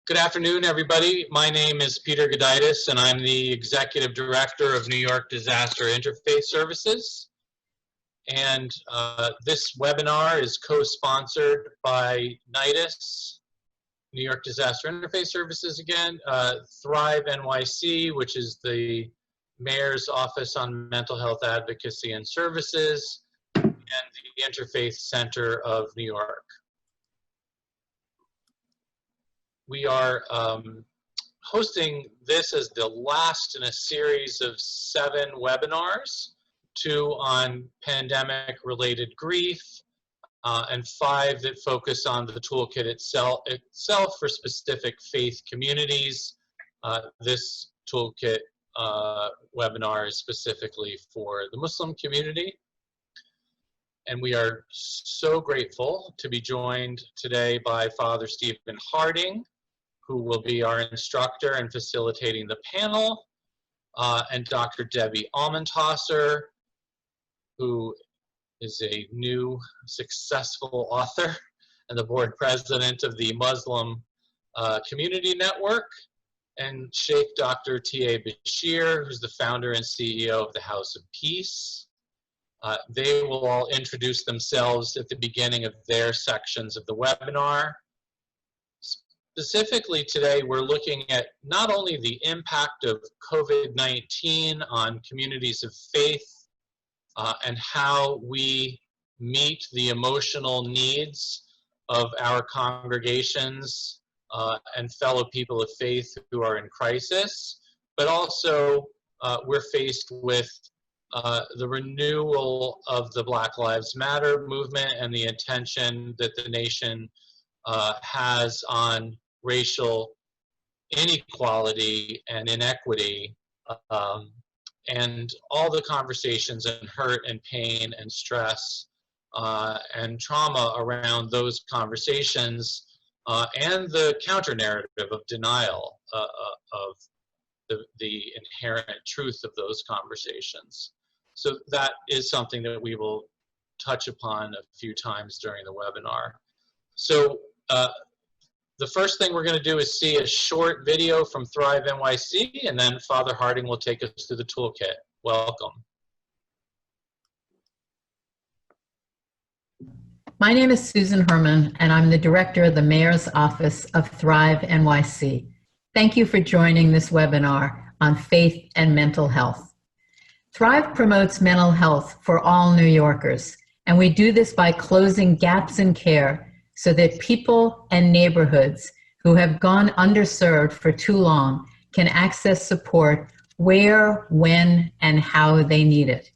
Good afternoon, everybody. My name is Peter Gudaitis, and I'm the Executive Director of New York Disaster Interface Services. And this webinar is co-sponsored by NIDIS, New York Disaster Interface Services again, Thrive NYC, which is the Mayor's Office on Mental Health Advocacy and Services, and the Interfaith Center of New York. We are hosting this as the last in a series of 7 webinars, 2 on pandemic-related grief, and 5 that focus on the toolkit itself for specific faith communities. This toolkit webinar is specifically for the Muslim community. And we are so grateful to be joined today by Father Stephen Harding, who will be our instructor and facilitating the panel, and Dr. Debbie Almentosser, who is a new successful author and the board president of the Muslim Community Network, and Sheikh Dr. T.A. Bashir, who's the founder and CEO of the House of Peace. They will all introduce themselves at the beginning of their sections of the webinar. Specifically today, we're looking at not only the impact of COVID-19 on communities of faith and how we meet the emotional needs of our congregations and fellow people of faith who are in crisis, but also we're faced with the renewal of the Black Lives Matter movement and the attention that the nation has on racial inequality and inequity, and all the conversations and hurt and pain and stress and trauma around those conversations, and the counter-narrative of denial of the inherent truth of those conversations. So that is something that we will touch upon a few times during the webinar. So the first thing we're going to do is see a short video from Thrive NYC, and then Father Harding will take us through the toolkit. Welcome. My name is Susan Herman, and I'm the director of the Mayor's Office of Thrive NYC. Thank you for joining this webinar on faith and mental health. Thrive promotes mental health for all New Yorkers, and we do this by closing gaps in care so that people and neighborhoods who have gone underserved for too long can access support where, when, and how they need it.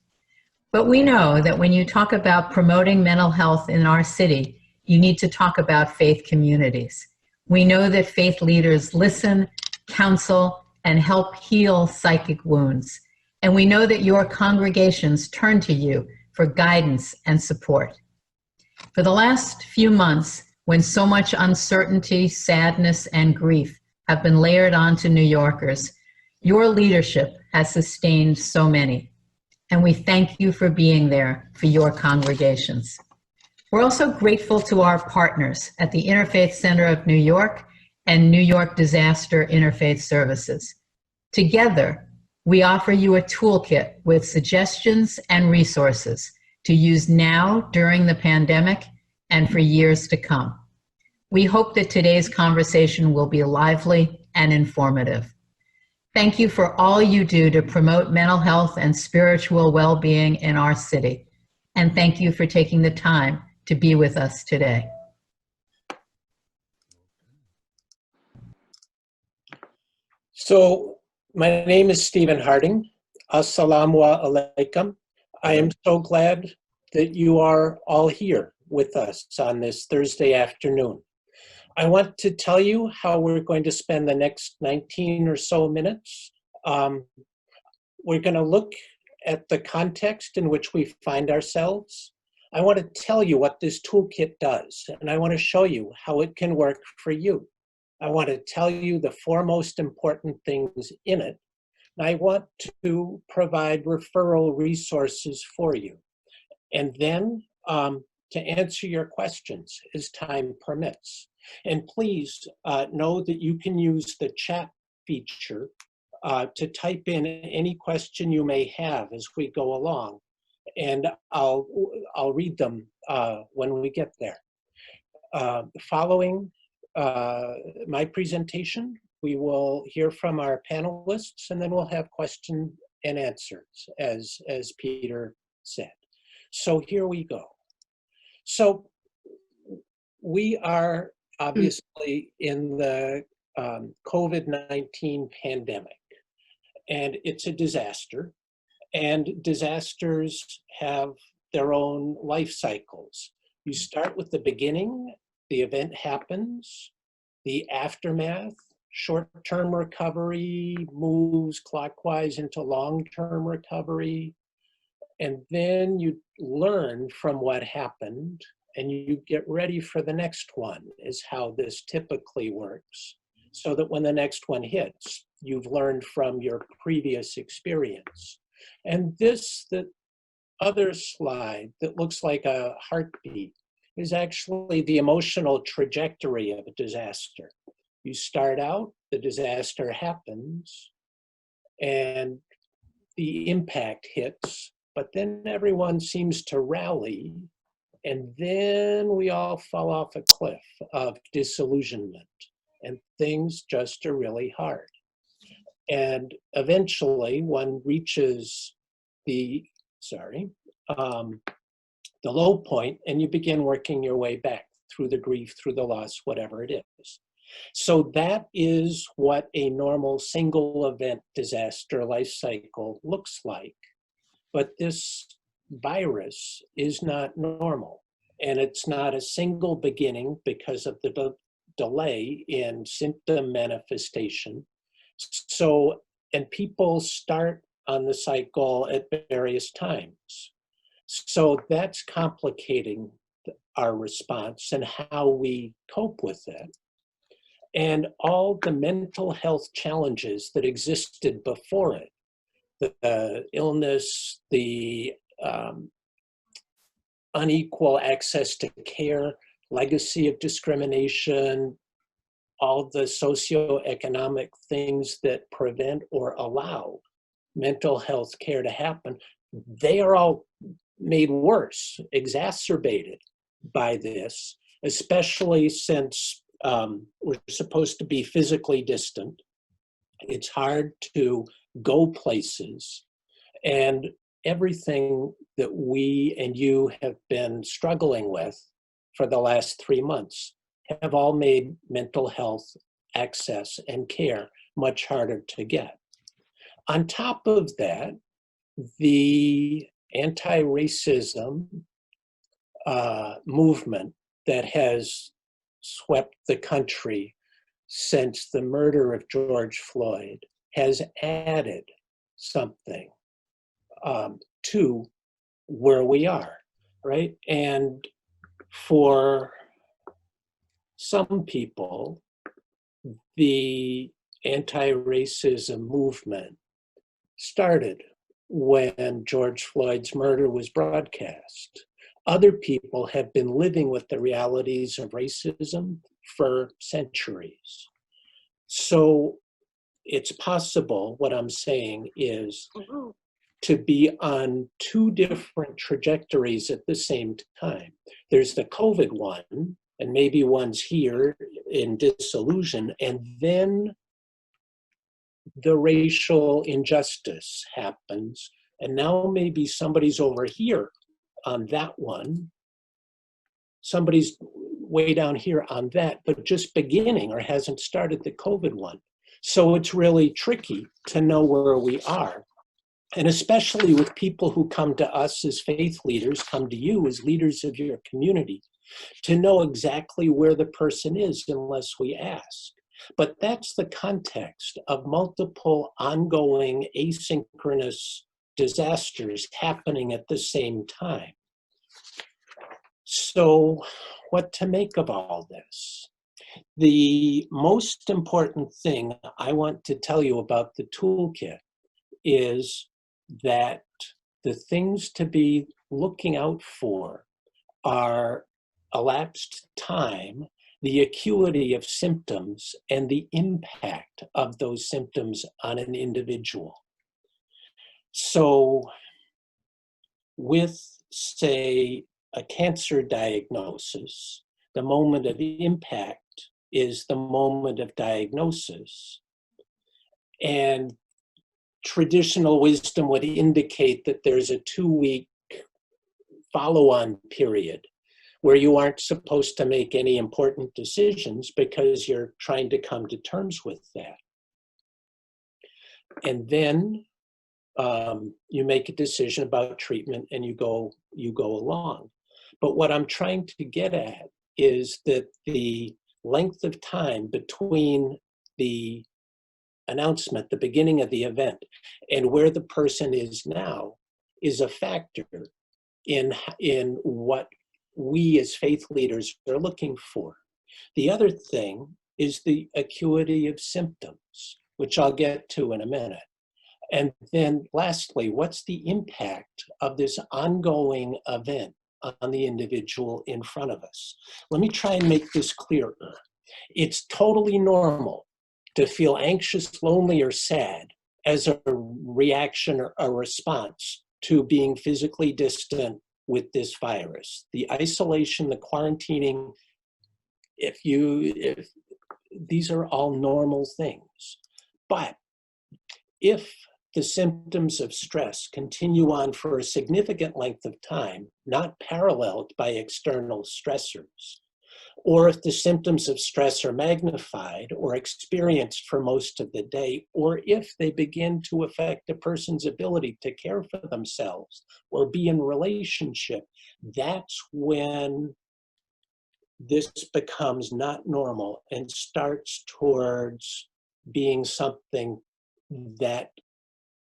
But we know that when you talk about promoting mental health in our city, you need to talk about faith communities. We know that faith leaders listen, counsel, and help heal psychic wounds. And we know that your congregations turn to you for guidance and support. For the last few months, when so much uncertainty, sadness, and grief have been layered onto New Yorkers, your leadership has sustained so many. And we thank you for being there for your congregations. We're also grateful to our partners at the Interfaith Center of New York and New York Disaster Interfaith Services. Together, we offer you a toolkit with suggestions and resources to use now during the pandemic and for years to come. We hope that today's conversation will be lively and informative. Thank you for all you do to promote mental health and spiritual well-being in our city. And thank you for taking the time to be with us today. So, my name is Stephen Harding. Assalamu alaikum. I am so glad that you are all here with us on this Thursday afternoon. I want to tell you how we're going to spend the next 19 or so minutes. We're going to look at the context in which we find ourselves. I want to tell you what this toolkit does, and I want to show you how it can work for you. I want to tell you the 4 most important things in it. And I want to provide referral resources for you. And then to answer your questions as time permits. And please know that you can use the chat feature to type in any question you may have as we go along. And I'll read them when we get there. Following my presentation, we will hear from our panelists, and then we'll have question and answers, as Peter said. So here we go. So we are obviously in the COVID-19 pandemic, and it's a disaster. And disasters have their own life cycles. You start with the beginning, the event happens, the aftermath, short-term recovery moves clockwise into long-term recovery, and then you learn from what happened and you get ready for the next one, is how this typically works, so that when the next one hits, you've learned from your previous experience. And this, the other slide that looks like a heartbeat, is actually the emotional trajectory of a disaster. You start out, the disaster happens, and the impact hits, but then everyone seems to rally, and then we all fall off a cliff of disillusionment, and things just are really hard. And eventually one reaches the low point, and you begin working your way back through the grief, through the loss, whatever it is. So that is what a normal single event disaster life cycle looks like. But this virus is not normal, and it's not a single beginning because of the delay in symptom manifestation. So, and people start on the cycle at various times. So that's complicating our response and how we cope with it. And all the mental health challenges that existed before it, the illness, the unequal access to care, legacy of discrimination, all the socioeconomic things that prevent or allow mental health care to happen, they are all made worse, exacerbated by this, especially since we're supposed to be physically distant. It's hard to go places, and everything that we and you have been struggling with for the last 3 months have all made mental health access and care much harder to get. On top of that, the anti-racism movement that has swept the country since the murder of George Floyd has added something to where we are, right? And for some people, the anti-racism movement started when George Floyd's murder was broadcast. Other people have been living with the realities of racism for centuries. So it's possible, what I'm saying is, to be on two different trajectories at the same time. There's the COVID one, and maybe one's here in disillusion, and then the racial injustice happens, and now maybe somebody's over here on that one, somebody's way down here on that, but just beginning or hasn't started the COVID one. So it's really tricky to know where we are. And especially with people who come to us as faith leaders, come to you as leaders of your community, to know exactly where the person is unless we ask. But that's the context of multiple ongoing asynchronous disasters happening at the same time. So what to make of all this? The most important thing I want to tell you about the toolkit is that the things to be looking out for are elapsed time, the acuity of symptoms, and the impact of those symptoms on an individual. So with, say, a cancer diagnosis, the moment of impact is the moment of diagnosis. And traditional wisdom would indicate that there's a 2-week follow-on period where you aren't supposed to make any important decisions because you're trying to come to terms with that. And then you make a decision about treatment and you go along. But what I'm trying to get at is that the length of time between the announcement, the beginning of the event, and where the person is now is a factor in what we as faith leaders are looking for. The other thing is the acuity of symptoms, which I'll get to in a minute. And then lastly, what's the impact of this ongoing event on the individual in front of us? Let me try and make this clearer. It's totally normal to feel anxious, lonely, or sad as a reaction or a response to being physically distant with this virus. The isolation, the quarantining, if these are all normal things. But if the symptoms of stress continue on for a significant length of time, not paralleled by external stressors, or if the symptoms of stress are magnified or experienced for most of the day, or if they begin to affect a person's ability to care for themselves or be in relationship, that's when this becomes not normal and starts towards being something that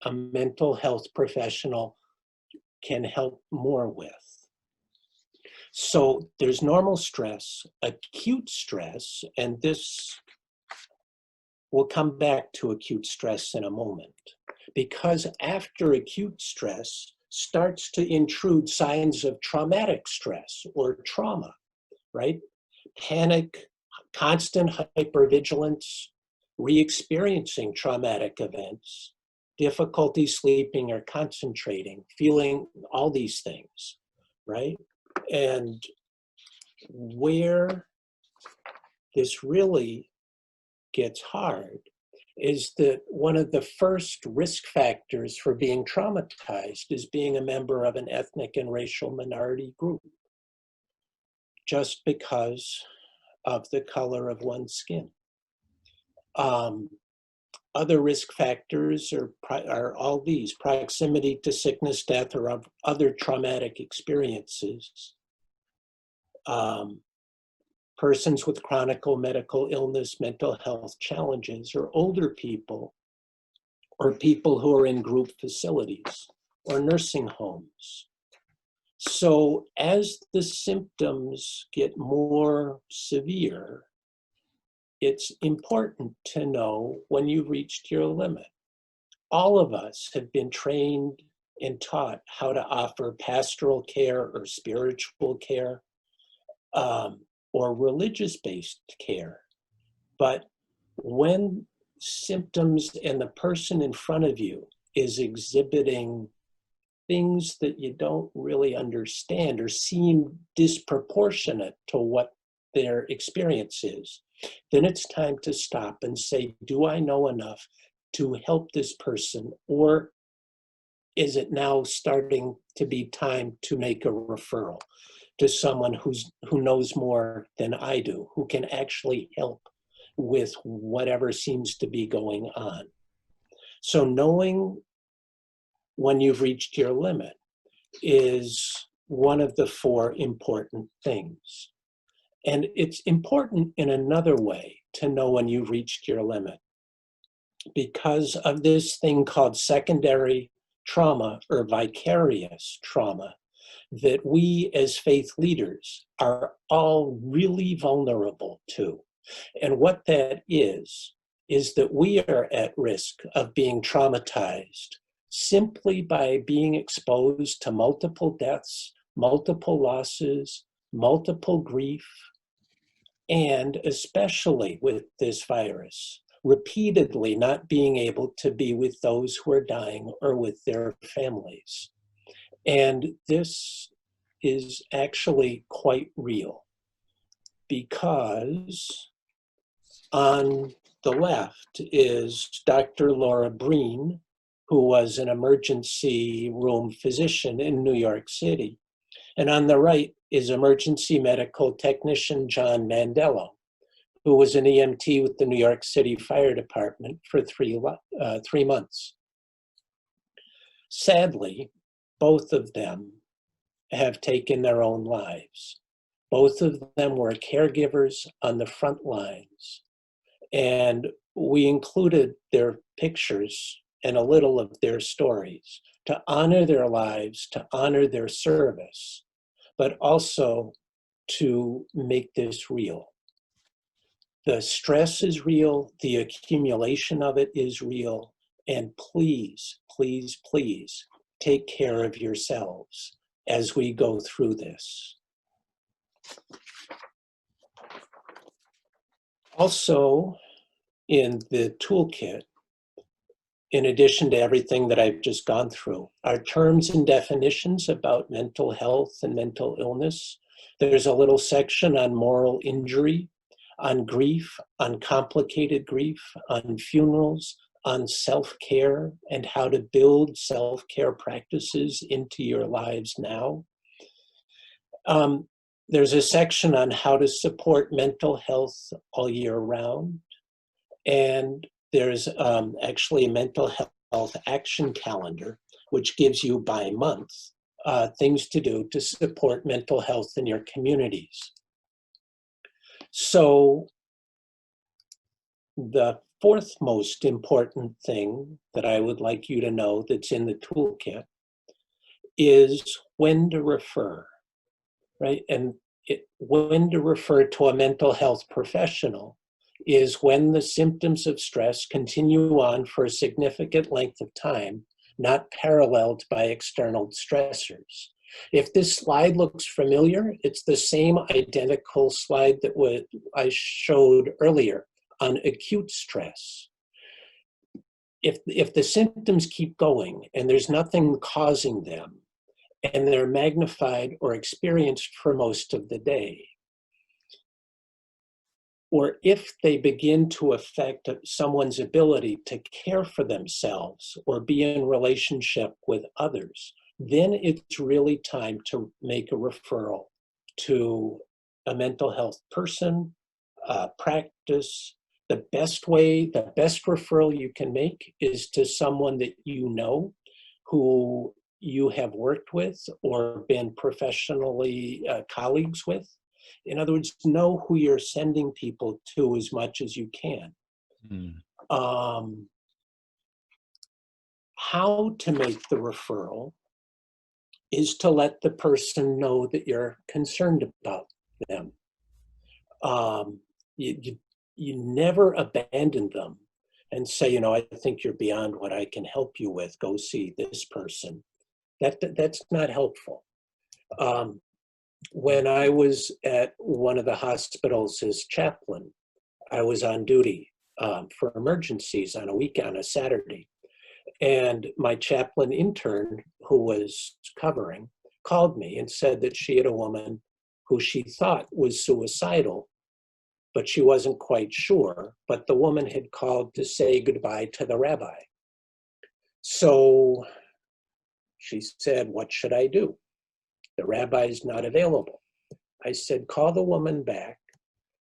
a mental health professional can help more with. So there's normal stress, acute stress, and this will come back to acute stress in a moment, because after acute stress starts to intrude signs of traumatic stress or trauma, right? Panic, constant hypervigilance, re-experiencing traumatic events, difficulty sleeping or concentrating, feeling all these things, right? And where this really gets hard is that one of the first risk factors for being traumatized is being a member of an ethnic and racial minority group, just because of the color of one's skin. Other risk factors are all these: proximity to sickness, death, or other traumatic experiences. Persons with chronic medical illness, mental health challenges, or older people, or people who are in group facilities or nursing homes. So as the symptoms get more severe, it's important to know when you've reached your limit. All of us have been trained and taught how to offer pastoral care or spiritual care or religious-based care. But when symptoms and the person in front of you is exhibiting things that you don't really understand or seem disproportionate to what their experience is, then it's time to stop and say, do I know enough to help this person? Or is it now starting to be time to make a referral to someone who knows more than I do, who can actually help with whatever seems to be going on? So knowing when you've reached your limit is one of the 4 important things. And it's important in another way to know when you've reached your limit, because of this thing called secondary trauma or vicarious trauma that we as faith leaders are all really vulnerable to. And what that is that we are at risk of being traumatized simply by being exposed to multiple deaths, multiple losses, multiple grief, and especially with this virus, repeatedly not being able to be with those who are dying or with their families. And this is actually quite real, because on the left is Dr. Laura Breen, who was an emergency room physician in New York City. And on the right is emergency medical technician John Mandello, who was an EMT with the New York City Fire Department for 3 months. Sadly, both of them have taken their own lives. Both of them were caregivers on the front lines. And we included their pictures and a little of their stories to honor their lives, to honor their service, but also to make this real. The stress is real, the accumulation of it is real, and please, please, please take care of yourselves as we go through this. Also, in the toolkit, in addition to everything that I've just gone through, are terms and definitions about mental health and mental illness. There's a little section on moral injury, on grief, on complicated grief, on funerals, on self-care, and how to build self-care practices into your lives now. There's a section on how to support mental health all year round. And there's actually a mental health action calendar, which gives you by month things to do to support mental health in your communities. So the fourth most important thing that I would like you to know that's in the toolkit is when to refer, right? And when to refer to a mental health professional is when the symptoms of stress continue on for a significant length of time, not paralleled by external stressors. If this slide looks familiar, it's the same identical slide that I showed earlier on acute stress. If the symptoms keep going and there's nothing causing them, and they're magnified or experienced for most of the day, or if they begin to affect someone's ability to care for themselves or be in relationship with others, then it's really time to make a referral to a mental health person, practice. The best referral you can make is to someone that you know, who you have worked with or been professionally colleagues with. In other words, know who you're sending people to as much as you can. How to make the referral is to let the person know that you're concerned about them. You never abandon them and say, I think you're beyond what I can help you with. Go see this person. That's not helpful. When I was at one of the hospitals as chaplain, I was on duty for emergencies on a Saturday. And my chaplain intern, who was covering, called me and said that she had a woman who she thought was suicidal, but she wasn't quite sure. But the woman had called to say goodbye to the rabbi. So she said, "What should I do? The rabbi's not available." I said, "Call the woman back,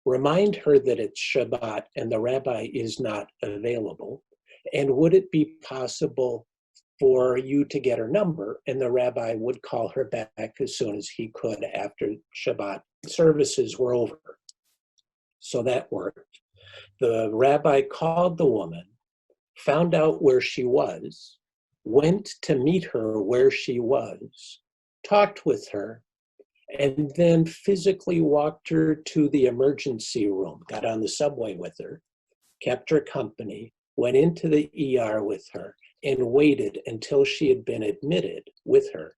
remind her that it's Shabbat and the rabbi is not available. And would it be possible for you to get her number?" And the rabbi would call her back as soon as he could after Shabbat services were over. So that worked. The rabbi called the woman, found out where she was, went to meet her where she was, talked with her, and then physically walked her to the emergency room, got on the subway with her, kept her company, went into the ER with her, and waited until she had been admitted with her.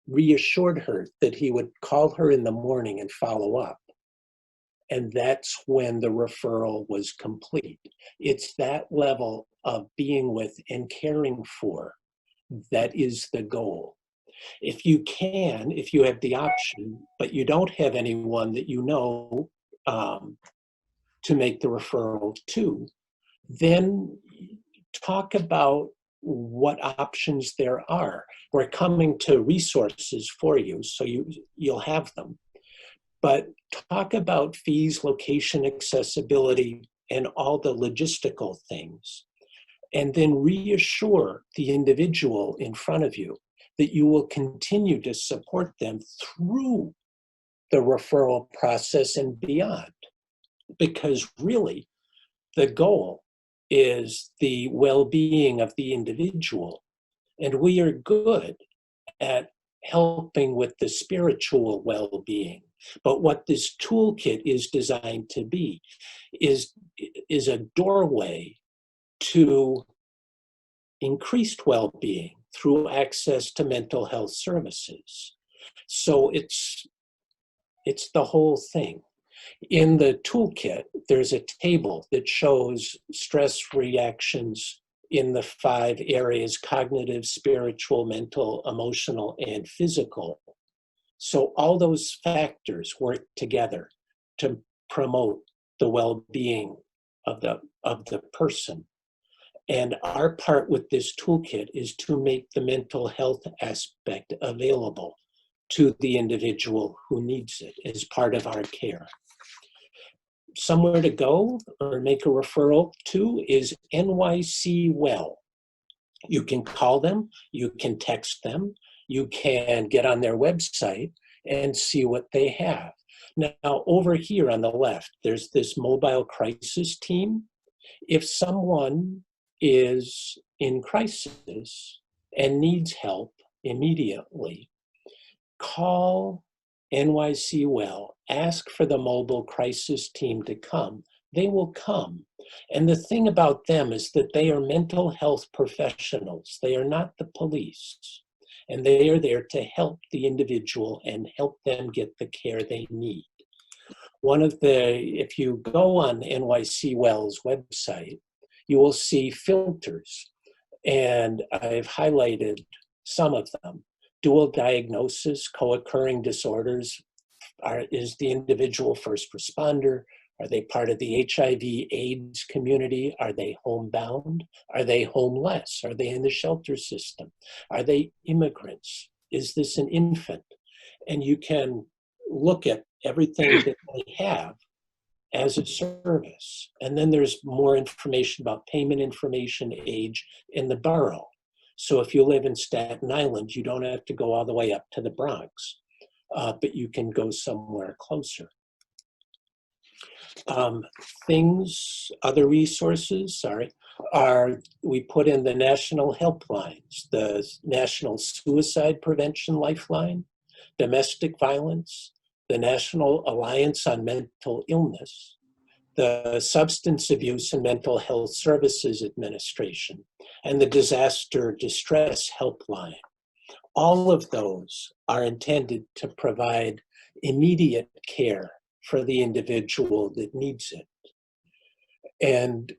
reassured her that he would call her in the morning and follow up. And that's when the referral was complete. It's that level of being with and caring for that is the goal. If you can, if you have the option, but you don't have anyone that you know to make the referral to, then talk about what options there are. We're coming to resources for you, so you'll have them. But talk about fees, location, accessibility, and all the logistical things. And then reassure the individual in front of you that you will continue to support them through the referral process and beyond. Because really, the goal is the well-being of the individual. And we are good at helping with the spiritual well-being. But what this toolkit is designed to be is a doorway to increased well-being through access to mental health services. So it's the whole thing. In the toolkit, there's a table that shows stress reactions in the 5 areas: cognitive, spiritual, mental, emotional, and physical. So all those factors work together to promote the well-being of the person. And our part with this toolkit is to make the mental health aspect available to the individual who needs it as part of our care. Somewhere to go or make a referral to is NYC Well. You can call them, you can text them, you can get on their website and see what they have. Now, over here on the left, there's this mobile crisis team. If someone is in crisis and needs help immediately, call NYC Well, ask for the mobile crisis team to come. They will come. And the thing about them is that they are mental health professionals. They are not the police. And they are there to help the individual and help them get the care they need. If you go on NYC Well's website, you will see filters. And I've highlighted some of them. Dual diagnosis, co-occurring disorders. Is the individual first responder? Are they part of the HIV/AIDS community? Are they homebound? Are they homeless? Are they in the shelter system? Are they immigrants? Is this an infant? And you can look at everything that they have as a service. And then there's more information about payment information, age, and the borough. So if you live in Staten Island, you don't have to go all the way up to the Bronx, but you can go somewhere closer. Other resources, we put in the national helplines, the National Suicide Prevention Lifeline, domestic violence, the National Alliance on Mental Illness, the Substance Abuse and Mental Health Services Administration, and the Disaster Distress Helpline. All of those are intended to provide immediate care for the individual that needs it. And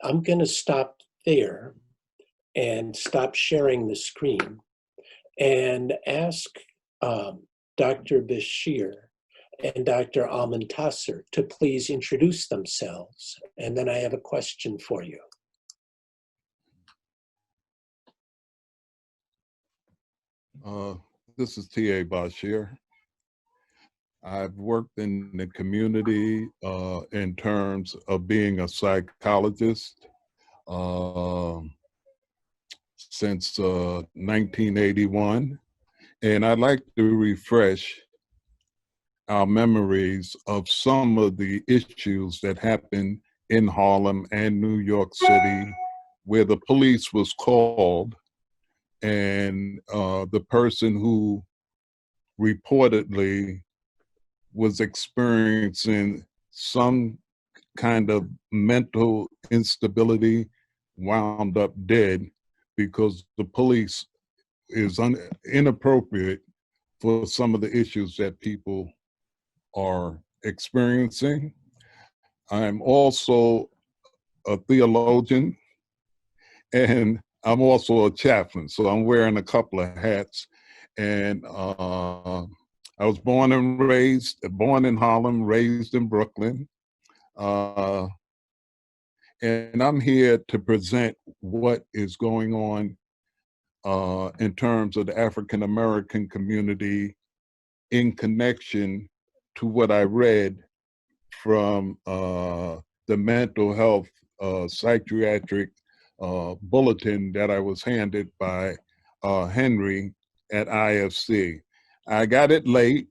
I'm going to stop there and stop sharing the screen and ask Dr. Bashir and Dr. Almantasser to please introduce themselves. And then I have a question for you. This is T.A. Bashir. I've worked in the community in terms of being a psychologist since 1981. And I'd like to refresh our memories of some of the issues that happened in Harlem and New York City, where the police was called and the person who reportedly was experiencing some kind of mental instability wound up dead because the police is inappropriate for some of the issues that people are experiencing. I'm also a theologian, and I'm also a chaplain, so I'm wearing a couple of hats. And I was born in Harlem, raised in Brooklyn. And I'm here to present what is going on in terms of the African American community in connection to what I read from the mental health psychiatric bulletin that I was handed by Henry at IFC. I got it late,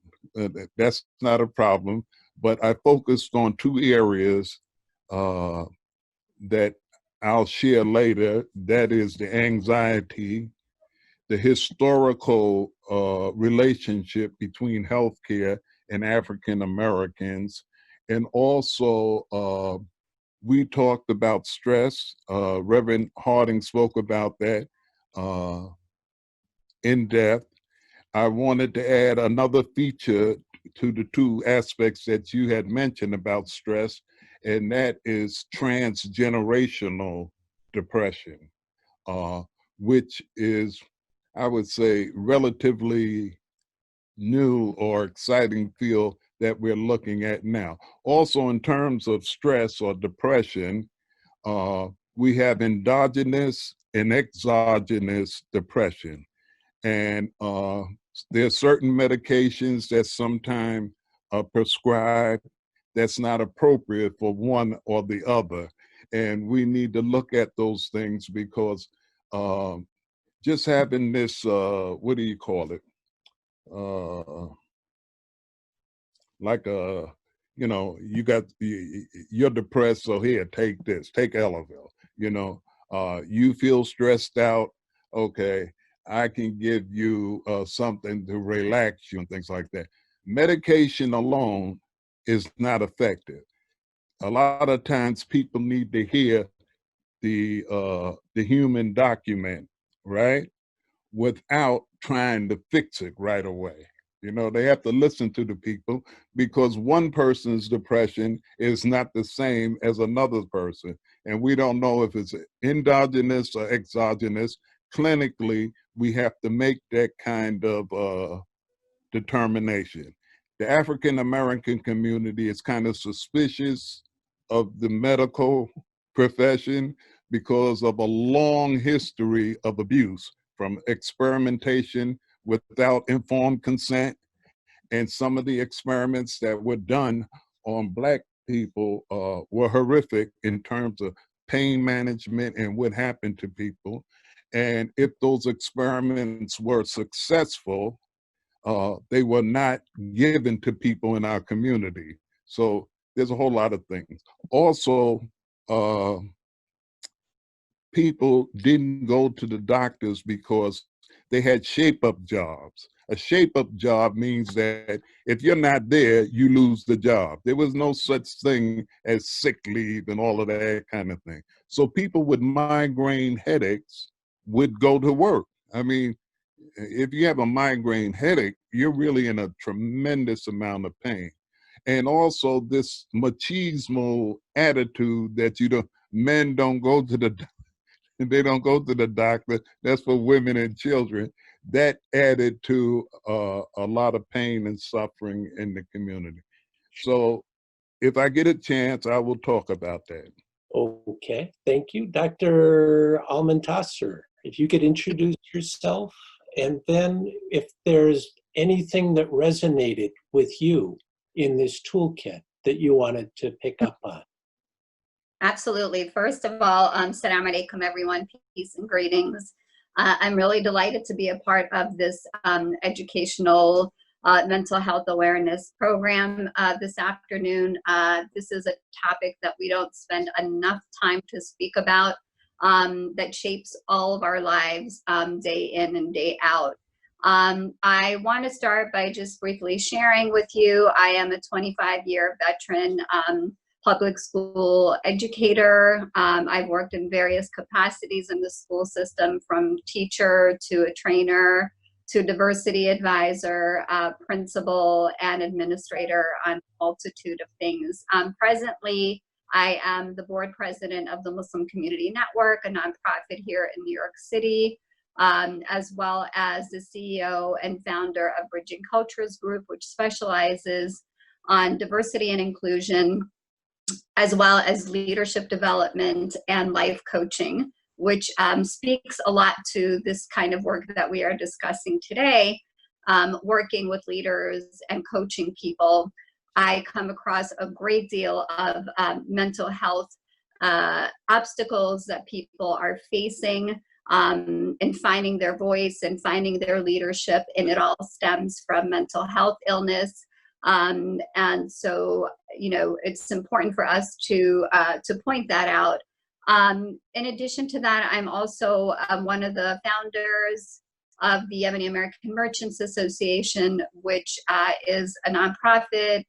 that's not a problem, but I focused on two areas that I'll share later. That is the anxiety, the historical relationship between healthcare and African Americans, and also we talked about stress. Reverend Harding spoke about that in depth. I wanted to add another feature to the two aspects that you had mentioned about stress, and that is transgenerational depression, which is, I would say, relatively new or exciting field that we're looking at now. Also, in terms of stress or depression, we have endogenous and exogenous depression. And there are certain medications that sometimes are prescribed that's not appropriate for one or the other. And we need to look at those things because just having this, what do you call it? Like you're depressed, so here, take this, take Elavil. You feel stressed out, okay, I can give you something to relax you and things like that. Medication alone is not effective. A lot of times people need to hear the human document, right? Without trying to fix it right away. They have to listen to the people because one person's depression is not the same as another person. And we don't know if it's endogenous or exogenous. Clinically, we have to make that kind of determination. The African American community is kind of suspicious of the medical profession because of a long history of abuse, from experimentation without informed consent. And some of the experiments that were done on Black people were horrific in terms of pain management and what happened to people. And if those experiments were successful, they were not given to people in our community. So there's a whole lot of things. Also, people didn't go to the doctors because they had shape-up jobs. A shape-up job means that if you're not there, you lose the job. There was no such thing as sick leave and all of that kind of thing. So people with migraine headaches would go to work. I mean, if you have a migraine headache, you're really in a tremendous amount of pain. And also this machismo attitude that men don't go to they don't go to the doctor. That's for women and children. That added to a lot of pain and suffering in the community. So if I get a chance, I will talk about that. Okay, thank you. Dr. Almantasser, if you could introduce yourself, and then if there's anything that resonated with you in this toolkit that you wanted to pick up on. Absolutely. First of all, Assalamu alaikum, everyone. Peace and greetings. I'm really delighted to be a part of this educational mental health awareness program this afternoon. This is a topic that we don't spend enough time to speak about, that shapes all of our lives day in and day out. I want to start by just briefly sharing with you. I am a 25-year veteran public school educator. I've worked in various capacities in the school system, from teacher to a trainer to diversity advisor, principal, and administrator on a multitude of things. Presently, I am the board president of the Muslim Community Network, a nonprofit here in New York City, as well as the CEO and founder of Bridging Cultures Group, which specializes on diversity and inclusion, as well as leadership development and life coaching, which speaks a lot to this kind of work that we are discussing today, working with leaders and coaching people. I come across a great deal of mental health obstacles that people are facing in finding their voice and finding their leadership, and it all stems from mental health illness. And so, you know, it's important for us to point that out. In addition to that, I'm also one of the founders of the Yemeni American Merchants Association, which is a nonprofit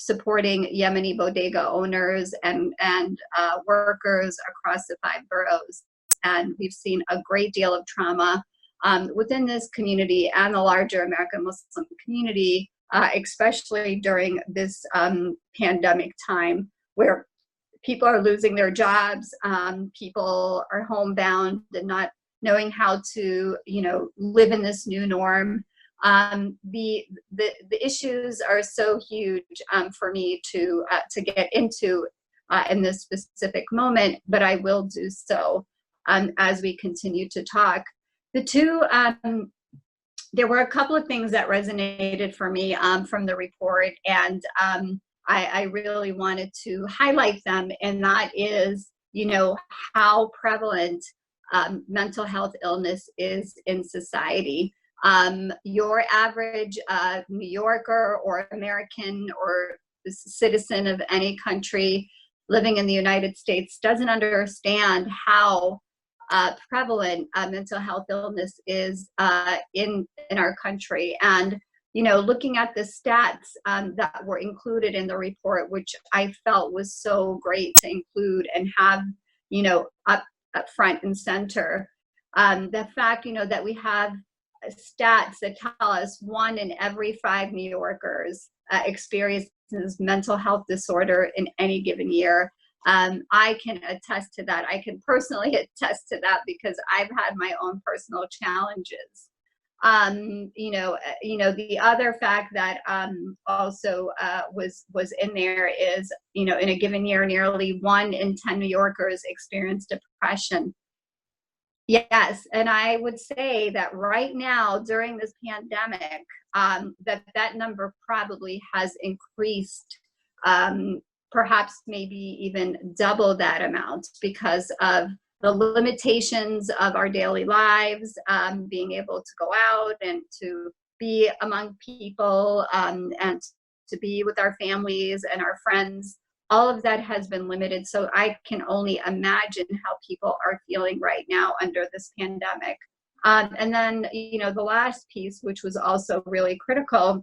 supporting Yemeni bodega owners and workers across the 5 boroughs. And we've seen a great deal of trauma within this community and the larger American Muslim community, especially during this pandemic time, where people are losing their jobs, people are homebound and not knowing how to, you know, live in this new norm. The issues are so huge for me to get into in this specific moment, but I will do so as we continue to talk. There were a couple of things that resonated for me from the report, and I really wanted to highlight them, and that is, you know, how prevalent mental health illness is in society. Your average New Yorker or American or citizen of any country living in the United States doesn't understand how prevalent mental health illness is in our country. And, you know, looking at the stats that were included in the report, which I felt was so great to include and have, you know, up front and center, the fact, you know, that we have stats that tell us 1 in every 5 New Yorkers experiences mental health disorder in any given year. I can attest to that. I can personally attest to that because I've had my own personal challenges. You know, the other fact that also was in there is, you know, in a given year, nearly 1 in 10 New Yorkers experience depression. Yes, and I would say that right now during this pandemic, that number probably has increased, perhaps maybe even double that amount, because of the limitations of our daily lives, being able to go out and to be among people and to be with our families and our friends. All of that has been limited. So I can only imagine how people are feeling right now under this pandemic. And then, you know, the last piece, which was also really critical,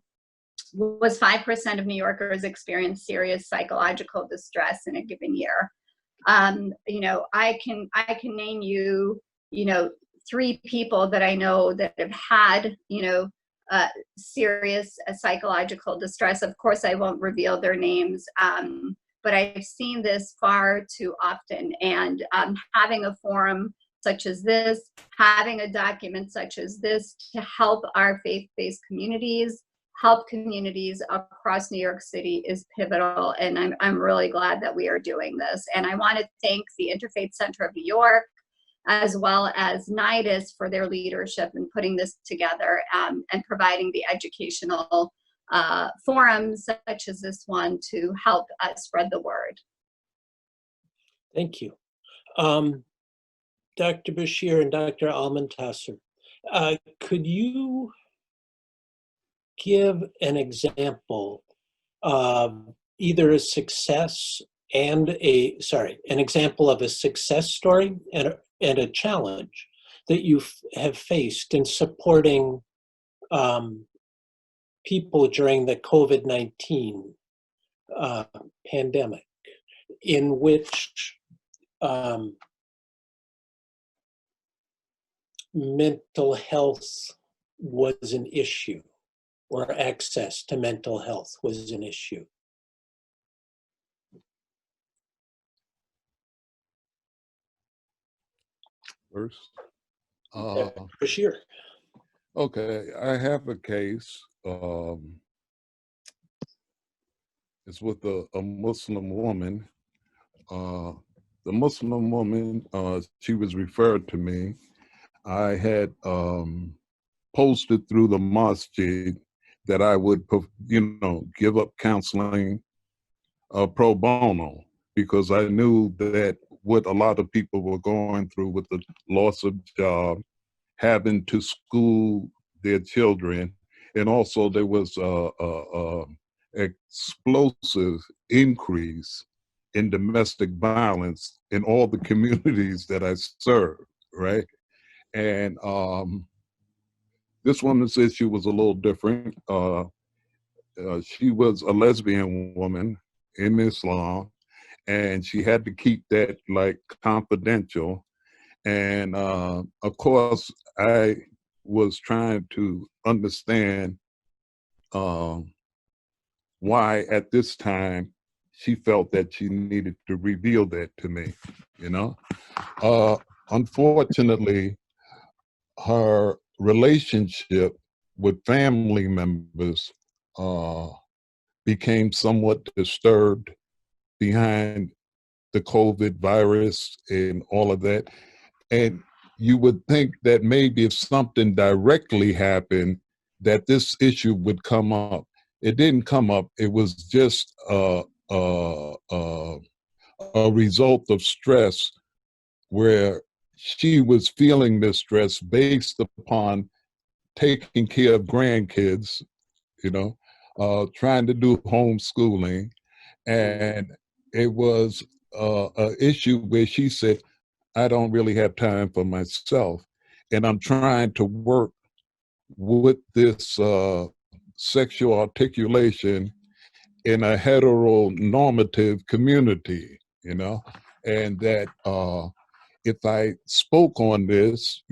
was 5% of New Yorkers experience serious psychological distress in a given year. You know, I can name you, you know, 3 people that I know that have had, you know, serious psychological distress. Of course, I won't reveal their names, but I've seen this far too often. And having a forum such as this, having a document such as this to help our faith-based communities, help communities across New York City is pivotal. And I'm really glad that we are doing this. And I want to thank the Interfaith Center of New York, as well as NIDIS, for their leadership in putting this together and providing the educational forums such as this one to help spread the word. Thank you. Dr. Bashir and Dr. Almantasser, could you give an example of either a success and an example of a success story and a challenge that you have faced in supporting people during the COVID-19 pandemic? in which mental health was an issue, or access to mental health was an issue. First, For sure. okay, I have a case. It's with a Muslim woman. The Muslim woman, she was referred to me. I had posted through the masjid that I would, give up counseling pro bono, because I knew that what a lot of people were going through with the loss of job, having to school their children, and also there was a explosive increase in domestic violence in all the communities that I serve, right? And this woman's issue was a little different. She was a lesbian woman in Islam, and she had to keep that like confidential. And of course, I was trying to understand why at this time she felt that she needed to reveal that to me, you know? Unfortunately, her relationship with family members became somewhat disturbed behind the COVID virus and all of that. And you would think that maybe if something directly happened, that this issue would come up. It didn't come up. It was just a result of stress, where she was feeling this stress based upon taking care of grandkids, trying to do homeschooling. And it was an issue where she said, I don't really have time for myself. And I'm trying to work with this sexual articulation in a heteronormative community, and that if I spoke on this,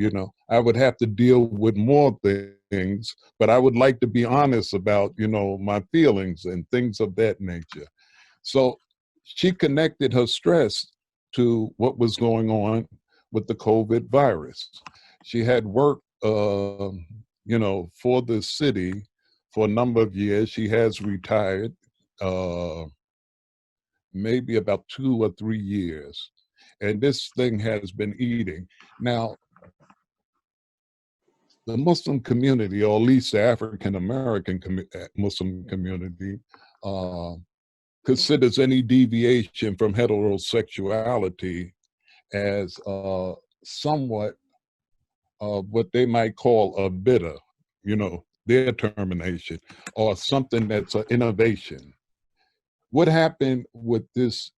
I would have to deal with more things, but I would like to be honest about, my feelings and things of that nature. So she connected her stress to what was going on with the COVID virus. She had worked, for the city for a number of years. She has retired, maybe about 2 or 3 years. And this thing has been eating. Now, the Muslim community, or at least the African American Muslim community, considers any deviation from heterosexuality as somewhat what they might call a bitter, their termination, or something that's an innovation. What happened with this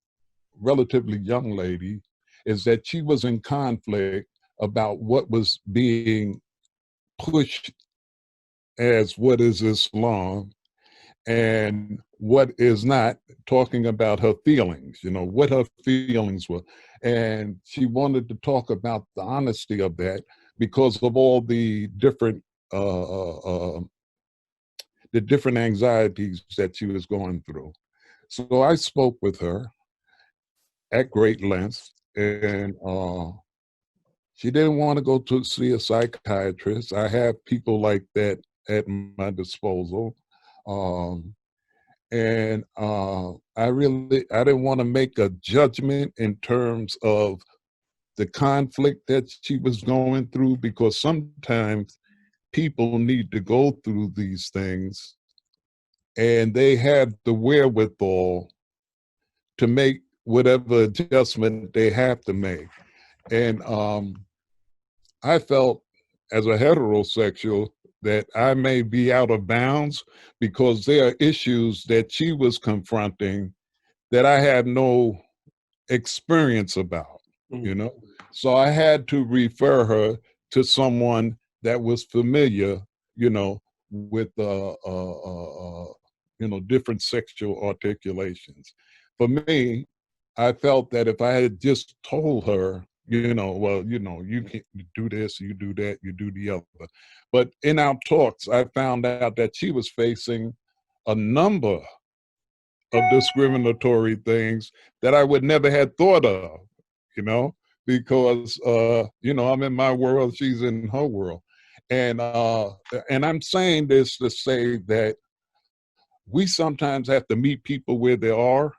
relatively young lady is that she was in conflict about what was being pushed as what is Islam and what is not, talking about her feelings, what her feelings were. And she wanted to talk about the honesty of that because of all the different anxieties that she was going through. So I spoke with her at great length, and she didn't want to go to see a psychiatrist. I have people like that at my disposal. And I didn't want to make a judgment in terms of the conflict that she was going through, because sometimes people need to go through these things and they have the wherewithal to make whatever adjustment they have to make. And I felt as a heterosexual that I may be out of bounds because there are issues that she was confronting that I had no experience about, So I had to refer her to someone that was familiar, with, different sexual articulations. For me, I felt that if I had just told her, well, you can't do this, you do that, you do the other. But in our talks, I found out that she was facing a number of discriminatory things that I would never had thought of, because, I'm in my world, she's in her world. And I'm saying this to say that we sometimes have to meet people where they are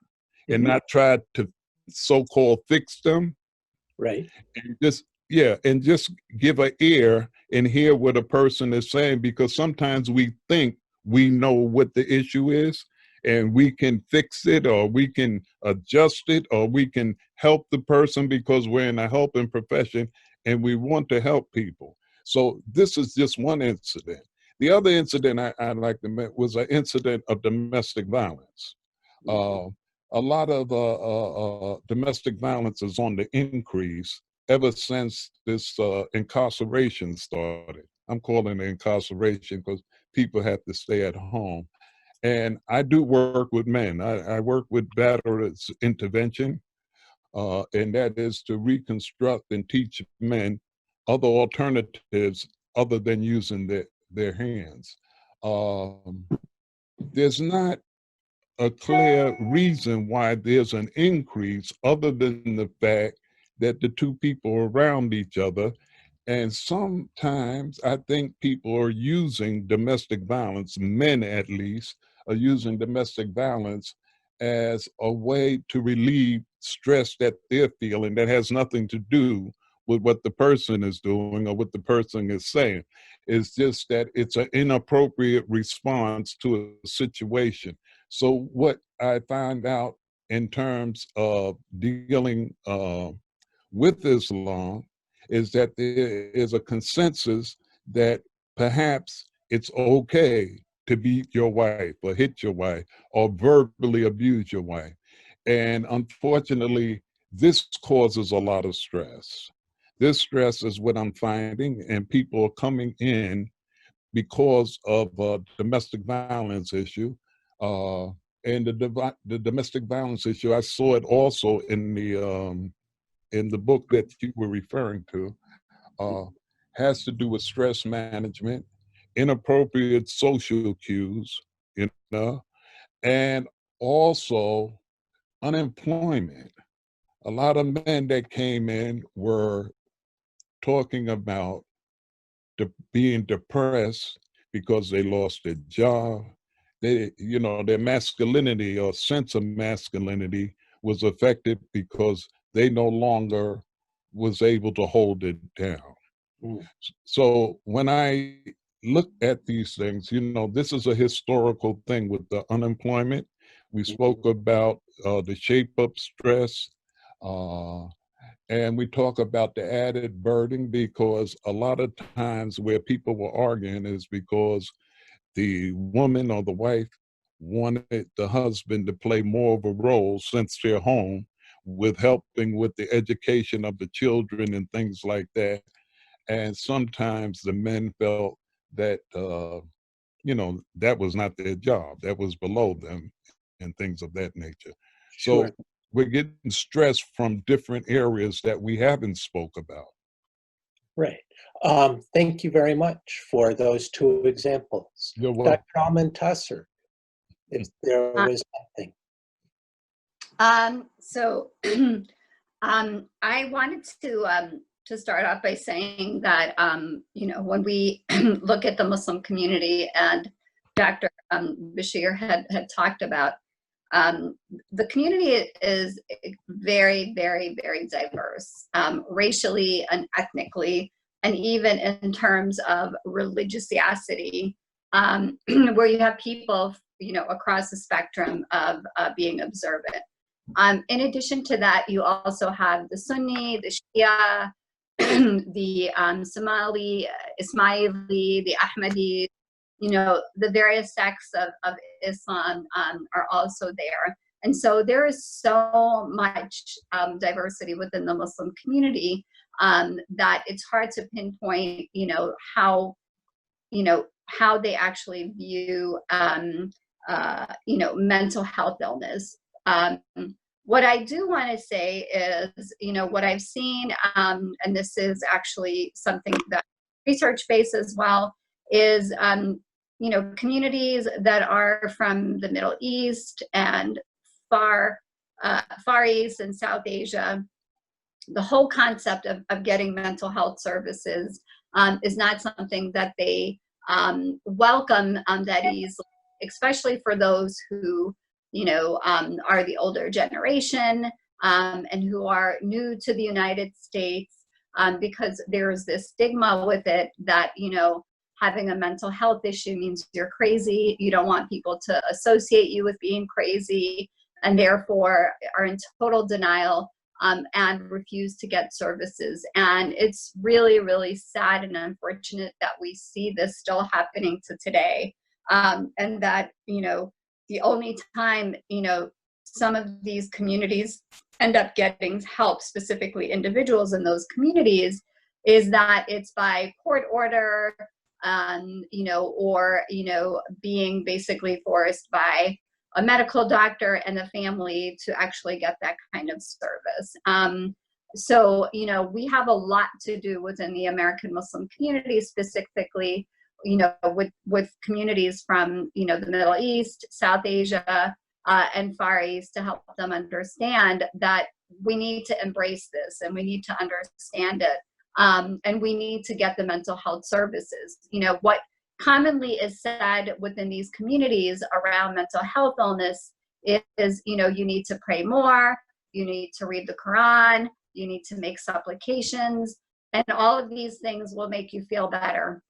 and not try to so-called fix them. Right. And just give an ear and hear what a person is saying, because sometimes we think we know what the issue is and we can fix it, or we can adjust it, or we can help the person because we're in a helping profession and we want to help people. So this is just one incident. The other incident I'd like to mention was an incident of domestic violence. A lot of domestic violence is on the increase ever since this incarceration started. I'm calling it incarceration because people have to stay at home. And I do work with men. I work with veterans intervention, and that is to reconstruct and teach men other alternatives other than using their hands. There's not a clear reason why there's an increase other than the fact that the two people are around each other. And sometimes I think people are using domestic violence, men at least, are using domestic violence as a way to relieve stress that they're feeling that has nothing to do with what the person is doing or what the person is saying. It's just that it's an inappropriate response to a situation. So what I find out in terms of dealing with Islam is that there is a consensus that perhaps it's okay to beat your wife or hit your wife or verbally abuse your wife. And unfortunately, this causes a lot of stress. This stress is what I'm finding, and people are coming in because of a domestic violence issue. And the domestic violence issue, I saw it also in the book that you were referring to, has to do with stress management, inappropriate social cues, and also unemployment. A lot of men that came in were talking about being depressed because they lost their job. Their masculinity or sense of masculinity was affected because they no longer was able to hold it down. So when I look at these things, this is a historical thing with the unemployment. We spoke about the shape-up stress, and we talk about the added burden, because a lot of times where people were arguing is because the woman or the wife wanted the husband to play more of a role since they're home with helping with the education of the children and things like that. And sometimes the men felt that, that was not their job, that was below them and things of that nature. Sure. So we're getting stress from different areas that we haven't spoke about. Right. Thank you very much for those two examples. You're welcome. Dr. Alman-Tasser, if there was something. So I wanted to start off by saying that, when we look at the Muslim community, and Dr. Bashir had talked about, the community is very, very, very diverse, racially and ethnically, and even in terms of religiosity, where you have people, across the spectrum of being observant. In addition to that, you also have the Sunni, the Shia, the Somali, Ismaili, the Ahmadi, the various sects of Islam are also there. And so there is so much diversity within the Muslim community that it's hard to pinpoint, how they actually view, mental health illness. What I do want to say is, what I've seen, and this is actually something that research-based as well, is, communities that are from the Middle East and Far East and South Asia, the whole concept of getting mental health services is not something that they welcome that easily, especially for those who are the older generation and who are new to the United States, because there's this stigma with it that, having a mental health issue means you're crazy. You don't want people to associate you with being crazy, and therefore are in total denial and refuse to get services. And it's really, really sad and unfortunate that we see this still happening to today. And that, the only time, some of these communities end up getting help, specifically individuals in those communities, is that it's by court order, or, being basically forced by a medical doctor and the family to actually get that kind of service. So, we have a lot to do within the American Muslim community, specifically, with communities from, the Middle East, South Asia, and Far East, to help them understand that we need to embrace this and we need to understand it. And we need to get the mental health services. What commonly is said within these communities around mental health illness is, you need to pray more, you need to read the Quran, you need to make supplications, and all of these things will make you feel better.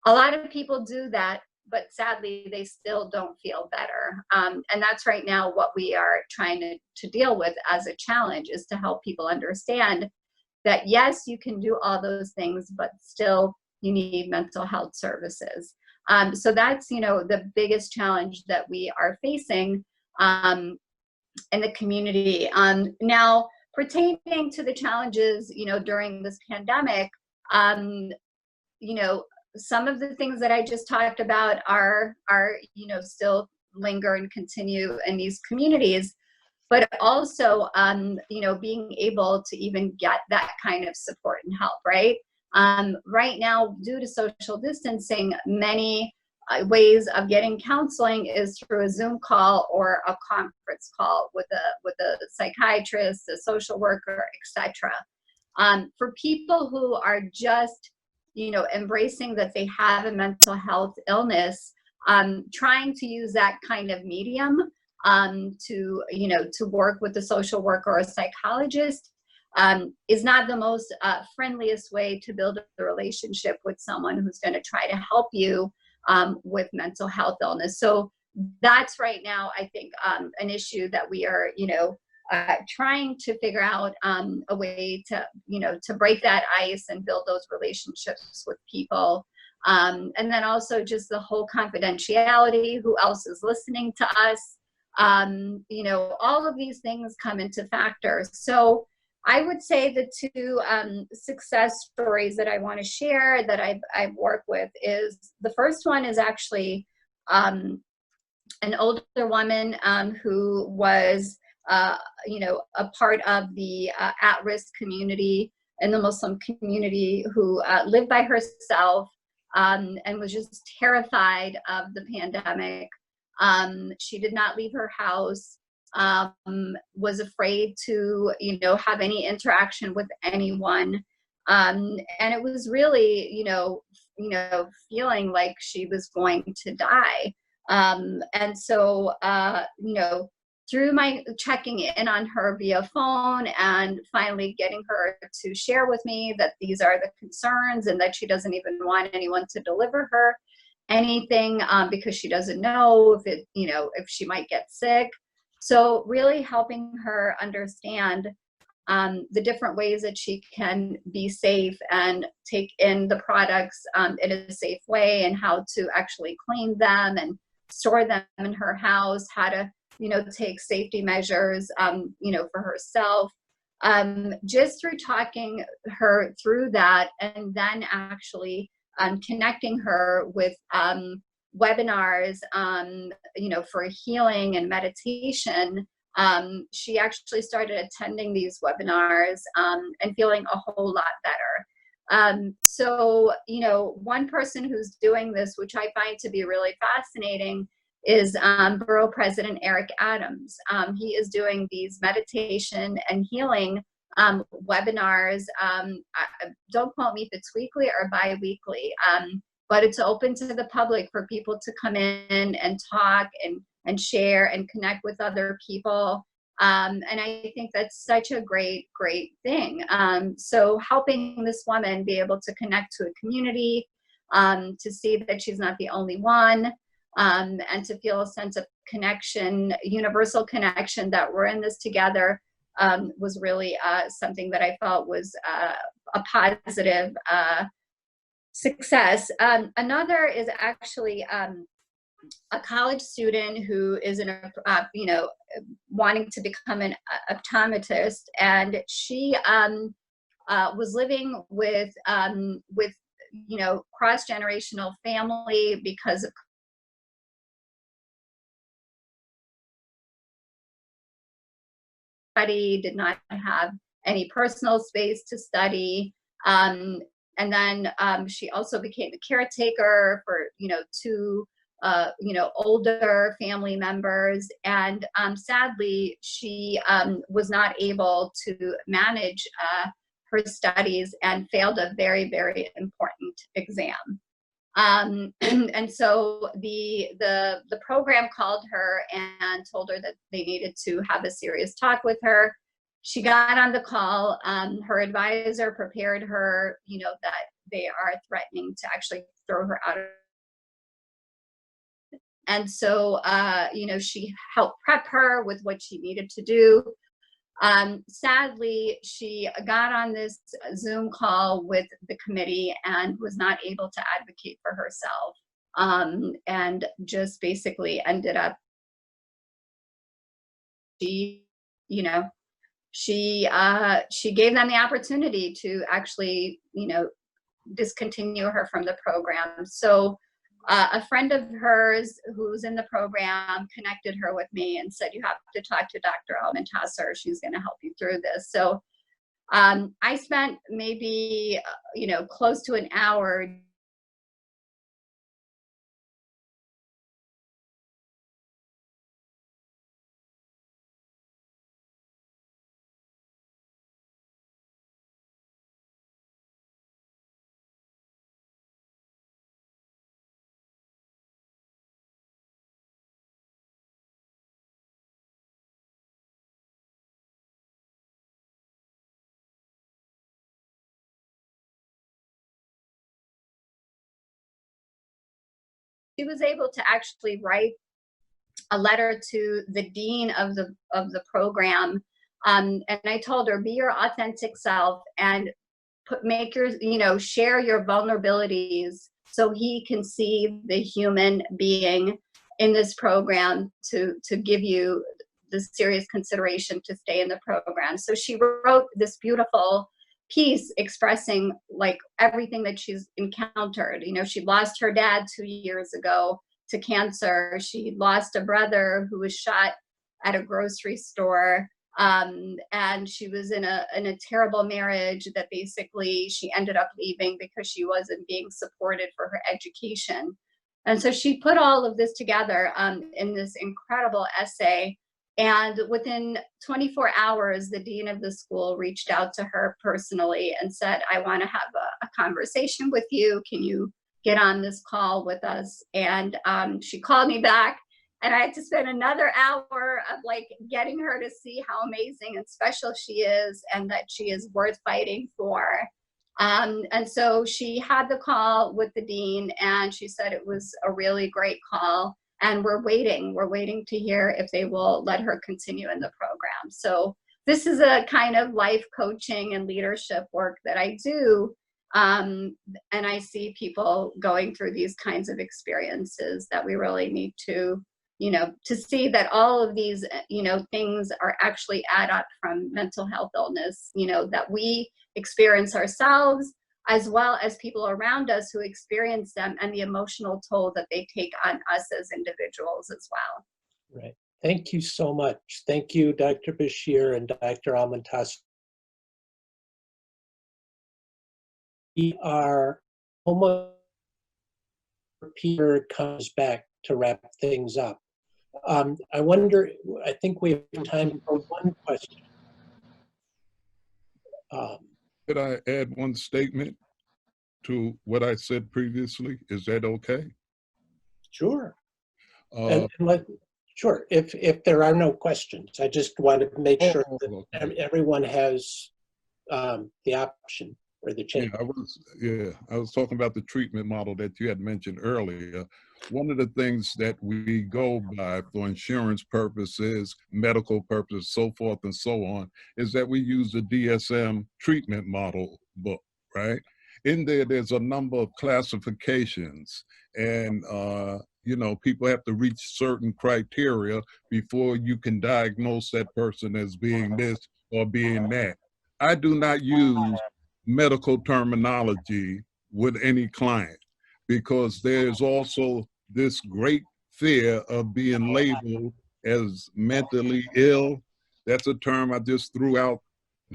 A lot of people do that, but sadly, they still don't feel better. And that's right now what we are trying to deal with as a challenge, is to help people understand that, yes, you can do all those things, but still you need mental health services. So that's, the biggest challenge that we are facing in the community. Now, pertaining to the challenges, during this pandemic, some of the things that I just talked about are still linger and continue in these communities, but also, being able to even get that kind of support and help, right? Right now, due to social distancing, many ways of getting counseling is through a Zoom call or a conference call with a psychiatrist, a social worker, etc. For people who are just, embracing that they have a mental health illness, trying to use that kind of medium to work with a social worker or a psychologist is not the most friendliest way to build a relationship with someone who's going to try to help you with mental health illness. So that's right now, I think, an issue that we are, trying to figure out a way to, to break that ice and build those relationships with people. And then also just the whole confidentiality, who else is listening to us? All of these things come into factors. So I would say the two success stories that I want to share that I've worked with is, the first one is actually an older woman who was, a part of the at-risk community in the Muslim community, who lived by herself and was just terrified of the pandemic. She did not leave her house, was afraid to, have any interaction with anyone. And it was really, feeling like she was going to die. And so, through my checking in on her via phone and finally getting her to share with me that these are the concerns and that she doesn't even want anyone to deliver her anything because she doesn't know if she might get sick. So really helping her understand the different ways that she can be safe and take in the products in a safe way, and how to actually clean them and store them in her house, how to take safety measures, for herself, just through talking her through that, and then actually connecting her with webinars, for healing and meditation, she actually started attending these webinars and feeling a whole lot better. So, you know, one person who's doing this, which I find to be really fascinating, is Borough President Eric Adams. He is doing these meditation and healing webinars. Don't quote me if it's weekly or bi-weekly, but it's open to the public for people to come in and talk and share and connect with other people. And I think that's such a great thing. So helping this woman be able to connect to a community, to see that she's not the only one, and to feel a sense of connection, universal connection, that we're in this together, was really something that I felt was a positive success. Another is actually a college student who is in a, you know, wanting to become an optometrist, and she was living with you know, cross-generational family because of study, did not have any personal space to study. And then she also became a caretaker for, you know, two you know, older family members. And sadly, she was not able to manage her studies and failed a very important exam. And so the program called her and told her that they needed to have a serious talk with her. She got on the call. Her advisor prepared her, you know, that they are threatening to actually throw her out of. And so, you know, she helped prep her with what she needed to do. Sadly, she got on this Zoom call with the committee and was not able to advocate for herself, and just basically ended up, she, you know, she gave them the opportunity to actually, you know, discontinue her from the program. So a friend of hers who's in the program connected her with me and said, you have to talk to Dr. Almantasser. She's going to help you through this. So I spent maybe, you know, close to an hour she was able to actually write a letter to the dean of the program, and I told her, be your authentic self and make your, you know, share your vulnerabilities so he can see the human being in this program to give you the serious consideration to stay in the program. So she wrote this beautiful piece expressing like everything that she's encountered. You know, she lost her dad 2 years ago to cancer. She lost a brother who was shot at a grocery store. And she was in a terrible marriage that basically she ended up leaving because she wasn't being supported for her education. And so she put all of this together in this incredible essay. And within 24 hours, the dean of the school reached out to her personally and said, I want to have a conversation with you. Can you get on this call with us? And she called me back, and I had to spend another hour of like getting her to see how amazing and special she is and that she is worth fighting for. And so she had the call with the dean, and she said it was a really great call. And we're waiting to hear if they will let her continue in the program. So this is a kind of life coaching and leadership work that I do. And I see people going through these kinds of experiences that we really need to, you know, to see that all of these, you know, things are actually add up from mental health illness, you know, that we experience ourselves, as well as people around us who experience them, and the emotional toll that they take on us as individuals as well. Right. Thank you so much. Thank you, Dr. Bashir and Dr. Almontas. We are almost, Peter comes back to wrap things up. I wonder, I think we have time for one question. Could I add one statement to what I said previously? Is that okay? Sure. Sure, if there are no questions, I just want to make sure that okay. everyone has the option or the chance. I was talking about the treatment model that you had mentioned earlier. One of the things that we go by for insurance purposes, medical purposes, so forth and so on, is that we use the DSM treatment model book, right? In there, there's a number of classifications, and you know, people have to reach certain criteria before you can diagnose that person as being this or being that. I do not use medical terminology with any client, because there's also this great fear of being labeled as mentally ill. That's a term I just threw out,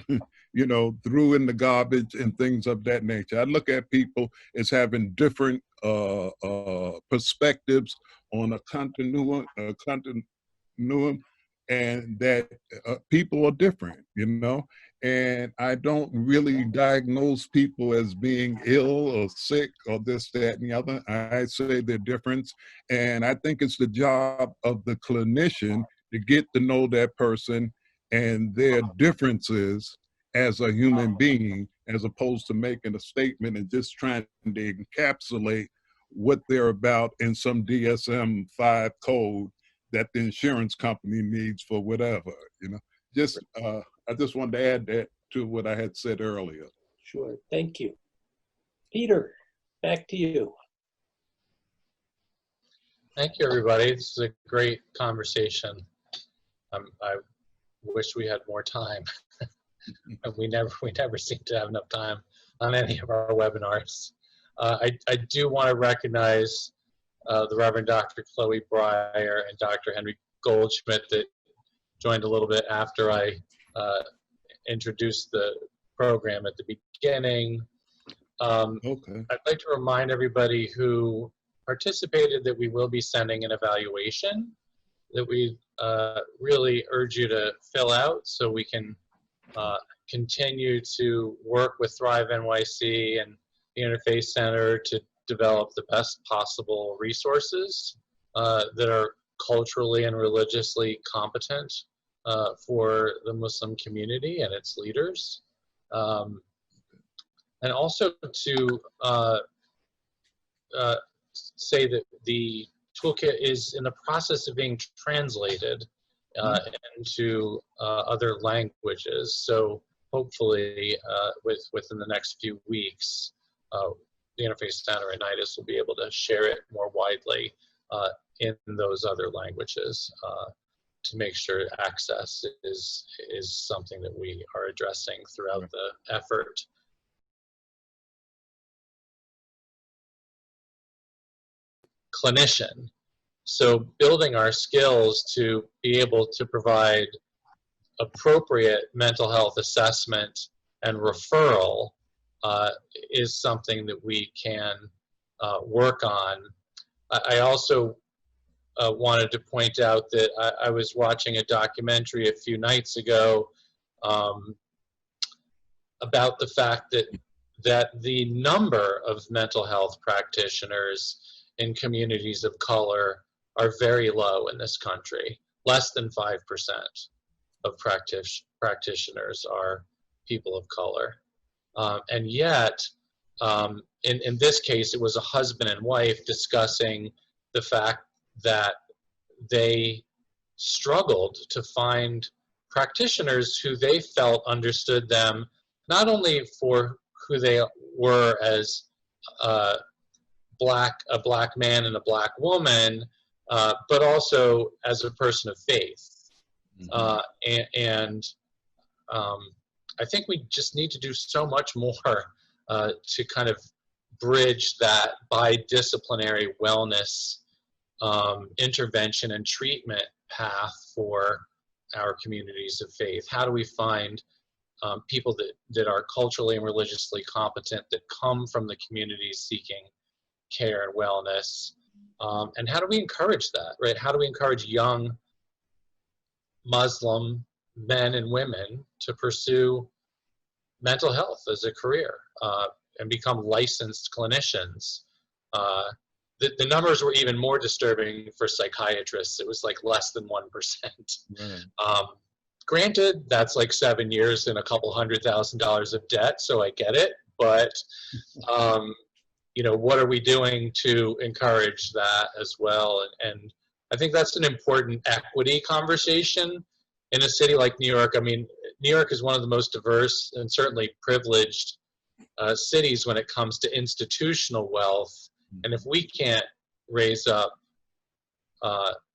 you know, threw in the garbage and things of that nature. I look at people as having different perspectives on a continuum, and that people are different, you know, and I don't really diagnose people as being ill or sick or this, that, and the other. I say they're different, and I think it's the job of the clinician to get to know that person and their differences as a human being, as opposed to making a statement and just trying to encapsulate what they're about in some DSM-5 code that the insurance company needs for whatever, you know. Just I just wanted to add that to what I had said earlier. Sure, thank you. Peter, back to you. Thank you, everybody. This is a great conversation. I wish we had more time. we never seem to have enough time on any of our webinars. I do want to recognize the Reverend Dr. Chloe Breyer and Dr. Henry Goldschmidt that joined a little bit after I introduced the program at the beginning. Okay. I'd like to remind everybody who participated that we will be sending an evaluation that we really urge you to fill out so we can continue to work with Thrive NYC and the Interfaith Center to develop the best possible resources that are culturally and religiously competent for the Muslim community and its leaders. And also to say that the toolkit is in the process of being translated into other languages. So hopefully within the next few weeks, the Interfaith Center and NIDIS will be able to share it more widely in those other languages to make sure access is something that we are addressing throughout the effort. Clinician. So building our skills to be able to provide appropriate mental health assessment and referral is something that we can work on. I also wanted to point out that I was watching a documentary a few nights ago about the fact that the number of mental health practitioners in communities of color are very low in this country. Less than 5% of practitioners are people of color. And yet, in this case, it was a husband and wife discussing the fact that they struggled to find practitioners who they felt understood them, not only for who they were as a black man and a black woman, but also as a person of faith. And I think we just need to do so much more to kind of bridge that bi-disciplinary wellness intervention and treatment path for our communities of faith? How do we find people that are culturally and religiously competent, that come from the communities seeking care and wellness? And how do we encourage that, right? How do we encourage young Muslim men and women to pursue mental health as a career and become licensed clinicians? The numbers were even more disturbing for psychiatrists. It was like less than 1%. Right. Granted, that's like 7 years and a couple $100,000 of debt, so I get it. But you know, what are we doing to encourage that as well? And I think that's an important equity conversation in a city like New York. I mean, New York is one of the most diverse and certainly privileged cities when it comes to institutional wealth. And if we can't raise up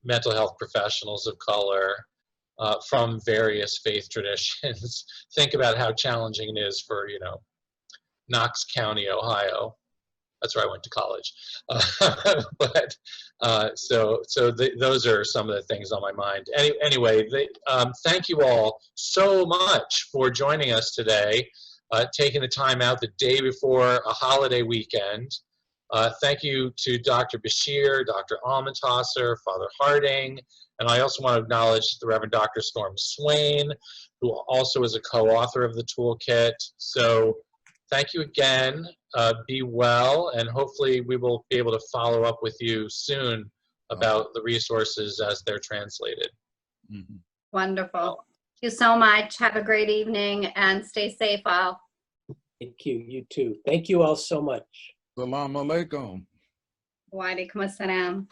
mental health professionals of color from various faith traditions, think about how challenging it is for, you know, Knox County, Ohio. That's where I went to college. Those are some of the things on my mind. Anyway, thank you all so much for joining us today, taking the time out the day before a holiday weekend. Thank you to Dr. Bashir, Dr. Almentasser, Father Harding, and I also want to acknowledge the Reverend Dr. Storm Swain, who also is a co-author of the toolkit. So thank you again. Be well, and hopefully we will be able to follow up with you soon about the resources as they're translated. Mm-hmm. Wonderful. Thank you so much. Have a great evening and stay safe all. Thank you. You too. Thank you all so much. Salam alaikum. Wa alaikum assalam.